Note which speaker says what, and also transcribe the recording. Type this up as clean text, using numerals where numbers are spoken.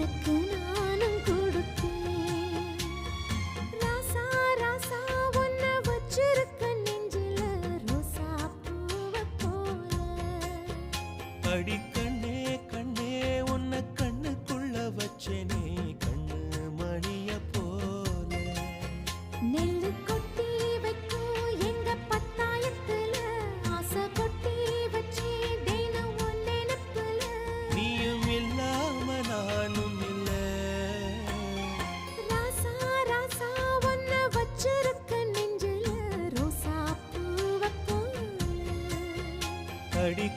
Speaker 1: உனக்கு நானும் கொடுத்தேன். ராசா ராசா உன்ன வச்சிருக்க நெஞ்சில ரோசா பூவ போல.
Speaker 2: அடி கண்ணே கண்ணே உன்னை கண்ணுக்குள்ள வச்சேனே கண்ணு மணிய போல.
Speaker 1: நெல்லு கொட்டி வைக்கும் எங்க பத்தாயத்துல ஆசை கொட்டி வச்சே தினம் உன் நினைப்புல.
Speaker 2: நீயும் இல்லாம நானும் இல்ல.
Speaker 1: ராசா ராசா உன்ன வச்சிருக்க நெஞ்சில ரோசா பூவ போல.
Speaker 2: அடி